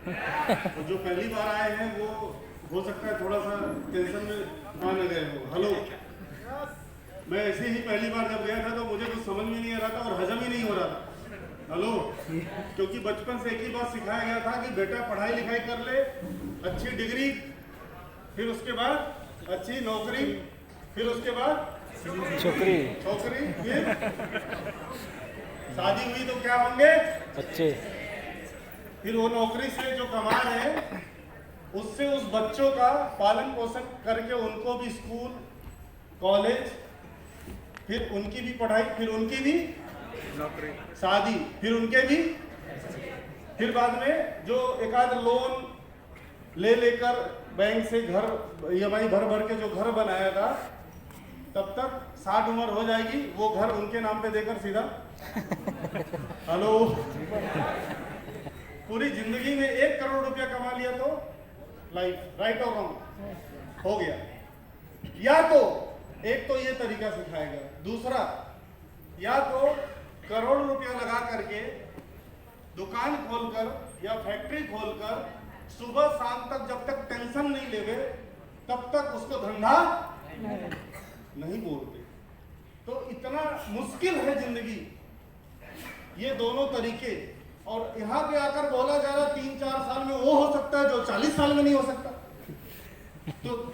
तो जो पहली बार आए हैं वो हो सकता है थोड़ा सा टेंशन में आने गए हो। हेलो, मैं ऐसे ही पहली बार जब गया था तो मुझे कुछ समझ में नहीं आ रहा था और हजम ही नहीं हो रहा था। हेलो, क्योंकि बचपन से एक ही बात सिखाया गया था कि बेटा पढ़ाई लिखाई कर ले, अच्छी डिग्री, फिर उसके बाद अच्छी नौकरी, फिर उसके बाद छोकरी, फिर शादी हुई तो क्या होंगे? बच्चे। फिर वो नौकरी से जो कमा रहे हैं उससे उस बच्चों का पालन पोषण करके उनको भी स्कूल, कॉलेज, फिर उनकी भी पढ़ाई, फिर उनकी भी नौकरी, शादी, फिर उनके भी, फिर बाद में जो एक आध लोन ले लेकर बैंक से घर EMI भर भर के जो घर बनाया था, तब तक 60 उम्र हो जाएगी, वो घर उनके नाम पे देकर सीधा हेलो, पूरी जिंदगी में 1 करोड़ रुपया कमा लिया तो लाइफ, राइट और रॉन्ग हो गया। या तो एक तो ये तरीका सिखाएगा, दूसरा या तो करोड़ रुपया लगा करके दुकान खोलकर या फैक्ट्री खोलकर सुबह शाम तक जब तक टेंशन नहीं लेवे तब तक उसको धंधा नहीं बोलते। तो इतना मुश्किल है जिंदगी, ये दोनों तरीके। और यहाँ पे आकर बोला जा रहा 3-4 साल में वो हो सकता है जो 40 साल में नहीं हो सकता।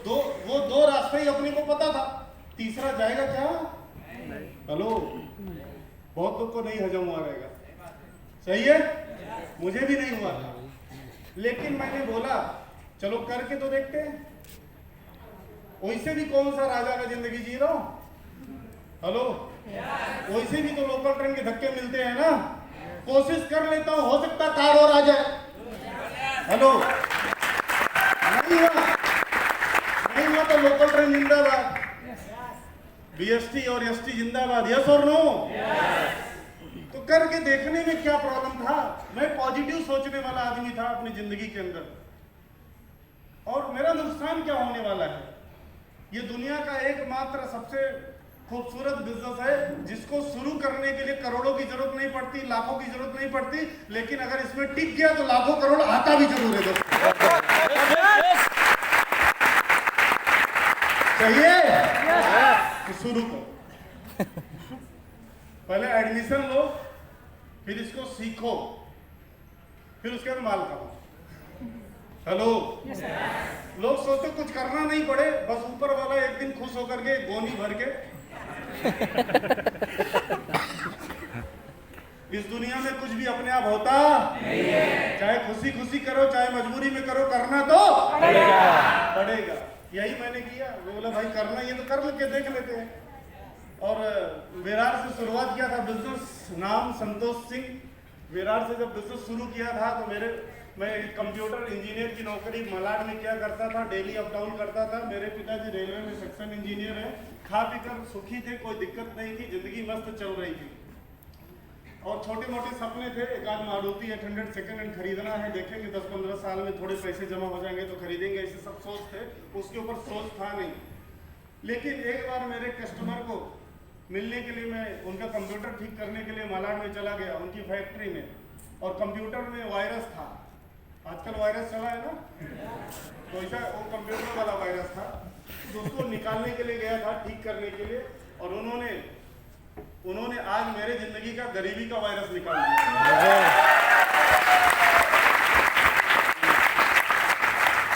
तो वो दो रास्ते ही अपने को पता था, तीसरा जाएगा क्या? हेलो, बहुत लोग को नहीं हजम हुआ रहेगा, सही है, मुझे भी नहीं हुआ था, लेकिन मैंने बोला चलो करके तो देखते हैं। वैसे भी कौन सा राजा का जिंदगी जी रहा हूं, हेलो, वैसे भी तो लोकल ट्रेन के धक्के मिलते हैं ना, कोशिश कर लेता हूं, हो सकता कार और आ जाए। हेलो, नहीं हुआ तो लोकल ट्रेन जिंदाबाद, BST और ST जिंदाबाद, यस और नो? तो करके देखने में क्या प्रॉब्लम था? मैं पॉजिटिव सोचने वाला आदमी था अपनी जिंदगी के अंदर, और मेरा नुकसान क्या होने वाला है? ये दुनिया का एकमात्र सबसे खूबसूरत बिजनेस है जिसको शुरू करने के लिए करोड़ों की जरूरत नहीं पड़ती, लाखों की जरूरत नहीं पड़ती, लेकिन अगर इसमें टिक गया तो लाखों करोड़ आता भी जरूर है दोस्तों। चाहिए तो शुरू करो, पहले एडमिशन लो, फिर इसको सीखो, फिर उसके बाद माल कमाओ। हेलो, लोग सोचते कुछ करना नहीं पड़े, बस ऊपर वाला एक दिन खुश होकर के गोनी भर के इस दुनिया में कुछ भी अपने आप होता नहीं है। चाहे खुशी खुशी करो, चाहे मजबूरी में करो, करना तो पड़ेगा। यही मैंने किया, वो बोला भाई करना ये तो कर लेके देख लेते हैं। और विरार से शुरुआत किया था बिजनेस, नाम संतोष सिंह। विरार से जब बिजनेस शुरू किया था तो मैं कंप्यूटर इंजीनियर की नौकरी मलाड में क्या करता था, डेली अप डाउन करता था। मेरे पिताजी रेलवे में सेक्शन इंजीनियर हैं, खा पी कर सुखी थे, कोई दिक्कत नहीं थी, जिंदगी मस्त चल रही थी। और छोटे मोटे सपने थे, एक आध मारुति 800 सेकेंड हैंड खरीदना है, देखेंगे 10-15 साल में थोड़े पैसे जमा हो जाएंगे तो खरीदेंगे, ऐसे सब सोच थे। उसके ऊपर सोच था नहीं। लेकिन एक बार मेरे कस्टमर को मिलने के लिए मैं उनका कंप्यूटर ठीक करने के लिए मलाड में चला गया, उनकी फैक्ट्री में, और कंप्यूटर में वायरस था। आजकल वायरस चला है ना, तो ऐसा वो कंप्यूटर वाला वायरस था, तो उसको निकालने के लिए गया था, ठीक करने के लिए। और उन्होंने आज मेरे जिंदगी का गरीबी का वायरस निकाल दिया।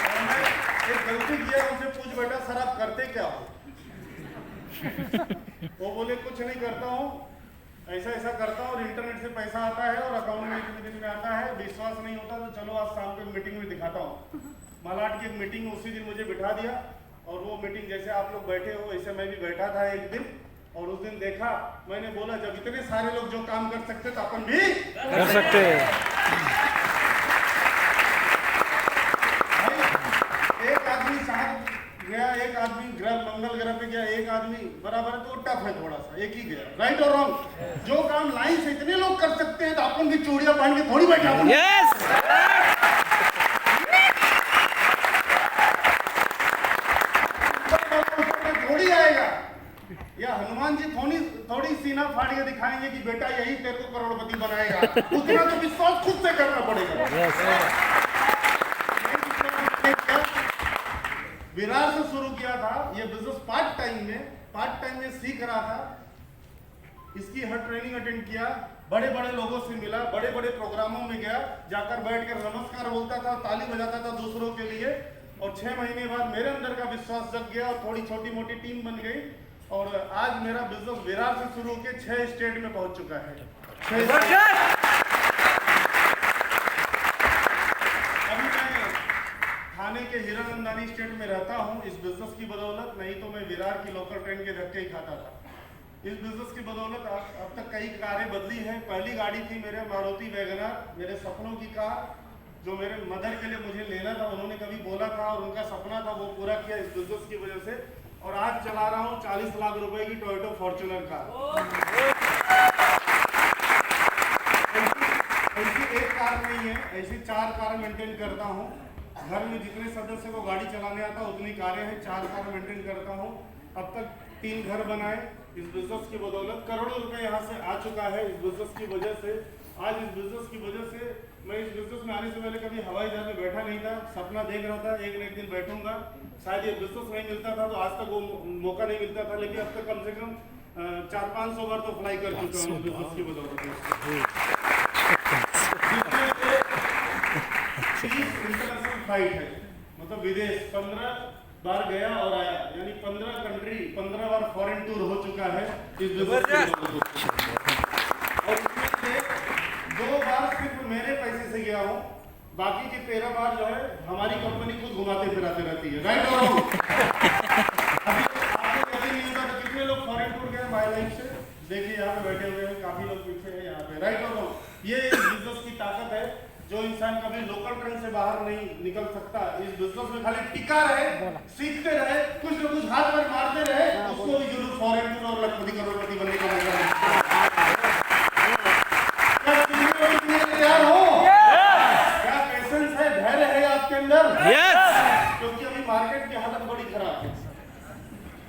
और मैं एक गलती किया, उनसे पूछ बेटा सर आप करते क्या हो? वो बोले कुछ नहीं करता हूँ, ऐसा ऐसा करता हूँ और इंटरनेट से पैसा आता है और अकाउंट में कितने दिन में आता है। विश्वास नहीं होता तो चलो आज शाम को मीटिंग में दिखाता हूँ। मलाड की एक मीटिंग उसी दिन मुझे बिठा दिया, और वो मीटिंग जैसे आप लोग बैठे हो वैसे मैं भी बैठा था एक दिन। और उस दिन देखा, मैंने बोला जब इतने सारे लोग जो काम कर सकते तो अपन भी कर सकते हैं। एक आदमी साहब गया, एक आदमी ग्रह मंगल ग्रह पे गया, एक आदमी बराबर है, तो टफ है थोड़ा सा, एक ही गया, राइट और रॉन्ग? जो काम लाइन से इतने लोग कर सकते हैं तो अपन भी चूड़ियां पहन के थोड़ी बैठा अपन। यस, थोड़ी आएगा, या हनुमान जी थोड़ी सीना फाड़ के दिखाएंगे कि बेटा यही तेरे को करोड़पति बनाएगा। उतना तो विश्वास खुद से करना पड़ेगा। विरार से शुरू किया था ये बिजनेस पार्ट टाइम में सीख रहा था। इसकी हर ट्रेनिंग अटेंड किया, बड़े बड़े लोगों से मिला, बड़े बड़े प्रोग्रामों में गया, जाकर बैठकर नमस्कार बोलता था, ताली बजाता था दूसरों के लिए। और 6 महीने बाद मेरे अंदर का विश्वास जग गया और थोड़ी छोटी मोटी टीम बन गई और आज मेरा बिजनेस विरार से शुरू होकर 6 स्टेट में पहुंच चुका है। अभी मैं थाने के हीरानंदानी स्टेट में रहता हूं इस बिजनेस की बदौलत, नहीं तो मैं विरार की लोकल ट्रेन के धक्के ही खाता था। इस बिजनेस की बदौलत अब तक कई कारें बदली हैं। पहली गाड़ी थी मेरे मारुति वैगनर, मेरे सपनों की कार, जो मेरे मदर के लिए मुझे लेना था, उन्होंने कभी बोला था और उनका सपना था वो पूरा किया इस बिजनेस की वजह से। और आज चला रहा हूँ 40 लाख रुपए की टोयोटा फॉर्च्यूनर कार। ऐसी एक कार नहीं है, ऐसी 4 कार मेंटेन करता हूँ। घर में जितने सदस्य को गाड़ी चलाने आता उतनी कारें हैं, 4 कार मेंटेन करता हूँ। अब तक 3 घर बनाए इस बिजनेस की बदौलत। करोड़ों रुपए यहाँ से आ चुका है इस बिजनेस की वजह से। आज इस बिजनेस की वजह से मैं इस बिजनेस में आने से पहले कभी हवाई जहाज में बैठा नहीं था। सपना देख रहा था एक न एक दिन बैठूंगा, शायद ये बिजनेस नहीं मिलता था तो आज तक वो मौका नहीं मिलता था, लेकिन अब तक कम से कम 400-500 बार तो फ्लाई कर चुका हूँ बिजनेस की बदौलत। इंटरनेशनल फ्लाइट है, मतलब विदेश 15 बार गया और आया, यानी 15 कंट्री 15 बार फॉरेन टूर हो चुका है इस बिजनेस की। और इसमें से 2 बार सिर्फ मेरे पैसे से गया हूँ, बाकी के 13 बार जो है हमारी कंपनी खुद घुमाते फिराते रहती है। राइट और रॉन्ग? अभी आपको कभी नहीं होता तो कितने लोग फॉरेन टूर गए माय लाइफ से? देखिए यहाँ पे बैठे हुए हैं, काफी लोग पीछे हैं यहाँ पे। राइट और रॉन्ग? ये इस बिजनेस की ताकत है, जो इंसान कभी लोकल ट्रेन से बाहर नहीं निकल सकता। इस बिजनेस में खाली टिका रहे, सीखते रहे, कुछ न कुछ हाथ पर मारते रहे, उसको भी जरूर फॉरेन टूर और लखपति करोड़पति बनने का मौका मिलता है। तैयार हो? क्या पेशेंस है, धैर्य है आपके अंदर? क्योंकि अभी मार्केट की हालत बड़ी खराब है,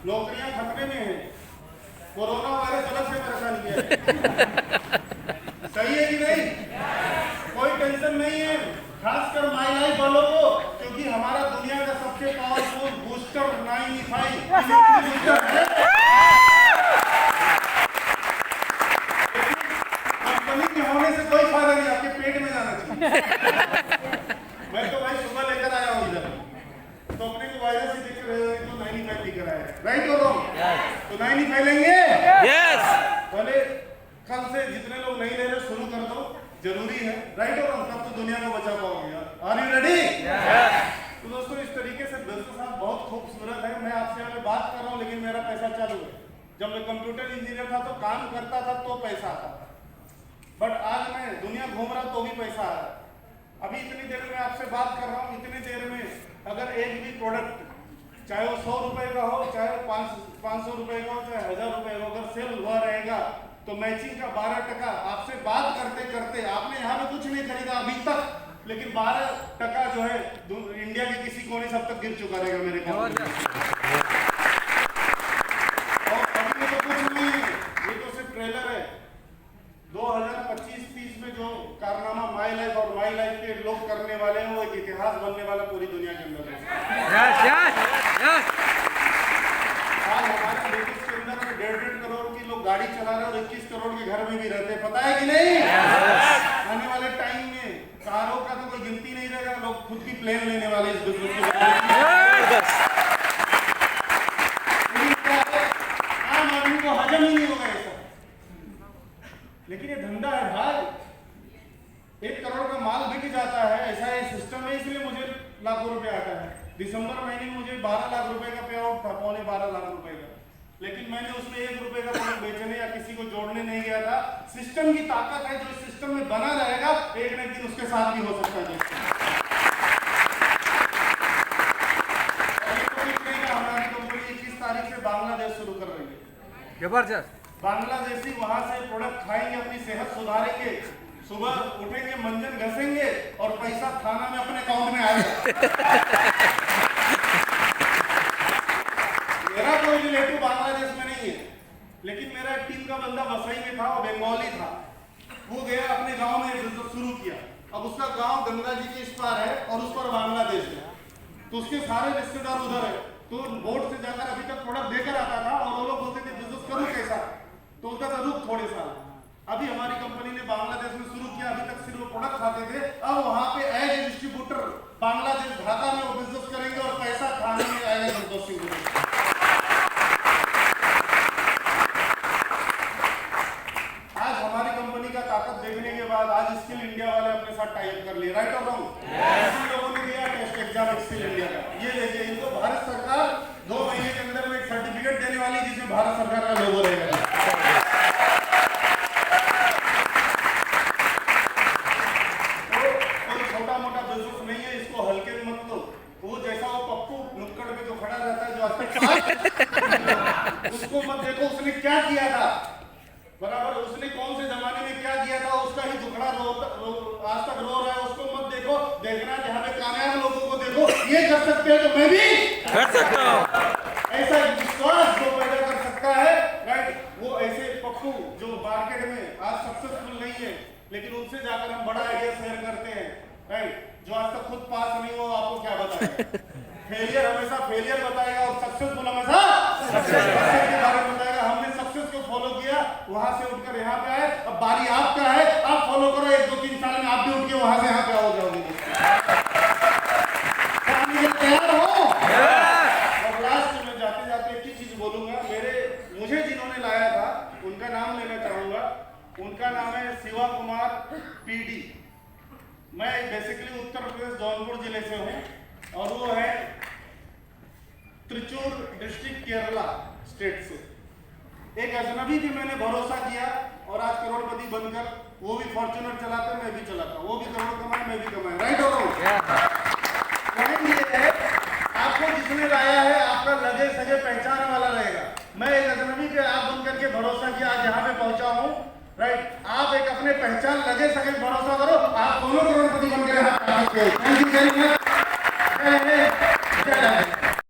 नौकरियां खतरे में है, कोरोना वायरस अलग से परेशान किया है। सही है कि नहीं? कोई टेंशन नहीं है, खासकर माय लाइफ वालों को, क्योंकि हमारा दुनिया का सबसे पावरफुल बूस्टर 95 बूस्टर है। कंपनी के होने से कोई फायदा नहीं, आपके पेट में जाना चाहिए। मैं तो भाई सुबह लेकर आया हूँ इधर, तो अपने को वायरस ही दिख रहे हैं तो 95 लेकर आया। राइट और रॉन्ग? तो 95 लेंगे? भले कल से जितने लोग नहीं ले रहे शुरू कर दो, जरूरी है। राइट और रॉन्ग? तब तो दुनिया को बचा पाओगे। Are you ready? तो दोस्तों इस तरीके से बिजनेस आप बहुत खूबसूरत है। मैं आपसे यहाँ पे बात कर रहा हूँ लेकिन मेरा पैसा चालू है। जब मैं कंप्यूटर इंजीनियर था तो काम करता था तो पैसा आता था, बट आज मैं दुनिया घूम रहा तो भी पैसा आ रहा है। अभी इतनी देर में आपसे बात कर रहा हूँ, इतनी देर में अगर एक भी प्रोडक्ट, चाहे वो 100 रुपए का हो, चाहे 500 रुपए का हो, चाहे 1000 रुपए का, अगर सेल हुआ रहेगा तो मैचिंग का 12% आपसे बात करते करते, आपने यहाँ पे कुछ नहीं खरीदा अभी तक, लेकिन 12% जो है इंडिया के किसी कोने से अब तक गिर चुका रहेगा मेरे को। और अभी तो कुछ नहीं है, ये तो सिर्फ ट्रेलर है। 2025-30 में जो कारनामा माय लाइफ और माय लाइफ के लोग करने वाले हैं वो एक इतिहास बनने वाला पूरी दुनिया के अंदर है। आज हमारे देश के अंदर 1.5 करोड़ की लोग गाड़ी चला रहे हैं और 21 करोड़ के घर में भी रहते हैं, पता है कि नहीं? आने वाले टाइम में कारों का तो कोई गिनती नहीं रहेगा, लोग खुद की प्लेन लेने वाले इस बिजनेस में। आम आदमी को हजम ही नहीं होगा ऐसा, लेकिन ये धंधा है भाई। 1 करोड़ का माल बिक जाता है, ऐसा ये सिस्टम है, इसलिए मुझे लाखों रुपए आता है। दिसंबर महीने में मुझे 12 लाख रुपए का पे आउट था, 12.25 लाख रुपए का, लेकिन मैंने उसमें 1 रुपए का प्रोडक्ट बेचने या किसी को जोड़ने नहीं गया था। सिस्टम की ताकत है, जो इस सिस्टम में बना रहेगा एक न एक दिन उसके साथ भी हो सकता है। हमारी कंपनी 21 तारीख से बांग्लादेश शुरू कर रही है। जबरदस्त। बांग्लादेशी वहां से प्रोडक्ट खाएंगे, अपनी सेहत सुधारेंगे, सुबह उठेंगे, मंजन घसेंगे और पैसा थाना में अपने अकाउंट में आएगा। मेरा कोई रिलेटिव बांग्लादेश में नहीं है, लेकिन मेरा टीम का बंदा वसई में था, वो बंगाली था। वो गया अपने गांव में बिजनेस शुरू किया। अब उसका गांव गंगा जी के इस पार है और उस पर बांग्लादेश है। तो उसके सारे रिश्तेदार उधर है, तो बोर्ड से जाकर अभी तक प्रोडक्ट देकर आता था और वो लोग बोलते थे बिजनेस करूं कैसा, तो उसका था रुक थोड़े साल। अभी हमारी कंपनी ने बांग्लादेश में शुरू किया, अभी तक सिर्फ वो प्रोडक्ट खाते थे, अब वहां पे as a distributor Bangladesh Dhaka में वो बिजनेस करेंगे और पैसा खाने में आएगा संतोष सिंह गुरु। आज हमारी कंपनी का ताकत देखने के बाद आज स्किल इंडिया वाले अपने साथ टाई अप कर लिए, राइट और रॉन्ग? ऐसे लोगों ने दिया टेस्ट एग्जाम स्किल इंडिया का, ये देखिए इनको भारत सरकार 2 महीने के अंदर में एक सर्टिफिकेट देने वाली है जिसमें भारत सरकार का लोगो रहेगा। उसको मत देखो उसने क्या किया था, बराबर उसने कौन से जमाने में क्या किया था, उसका ही दुखड़ा आज तक रो रहा है, उसको मत देखो, देखना जहाँ पे कामयाब लोगों को देखो, ये कर सकते हैं तो मैं भी कर सकता हूँ। ऐसा विश्वास जो पैदा कर सकता है, राइट, वो ऐसे पप्पू जो मार्केट में आज सक्सेसफुल नहीं है लेकिन उनसे जाकर हम बड़ा आइडिया शेयर करते हैं, राइट, जो आज तक खुद पास नहीं हो आपको क्या बताएगा, फेलियर हमेशा फेलियर बताएगा और सक्सेसफुल हमेशा सक्सेस के बारे में बताएगा। हमने सक्सेस को फॉलो किया, वहां से उठकर यहाँ पे आए, अब बारी आपका है, आप फॉलो करो, 1-2-3 साल में आप भी उठ के वहां से यहाँ पे हो जाओगे। तैयार हो? और लास्ट में जाते जाते एक ही चीज बोलूंगा, मुझे जिन्होंने लाया था उनका नाम लेना चाहूंगा, उनका नाम है शिवा कुमार पीडी। मैं बेसिकली उत्तर प्रदेश जौनपुर जिले से हूँ और वो है त्रिचूर डिस्ट्रिक्ट केरला स्टेट से। एक अजनबी भी मैंने भरोसा किया और आज करोड़पति बनकर वो भी फॉर्च्यूनर चलाता है, मैं भी चलाता, वो भी करोड़ कमाए मैं भी कमाए, राइट और रॉन्ग? ये है आपको जिसने लाया है आपका लगे सगे पहचान वाला रहेगा। मैं एक अजनबी पे आप बनकर के भरोसा किया आज यहाँ पे पहुंचा हूँ, राइट, आप एक अपने पहचान लगे सगे भरोसा करो, आप दोनों करोड़पति बनकर। Thank you very much.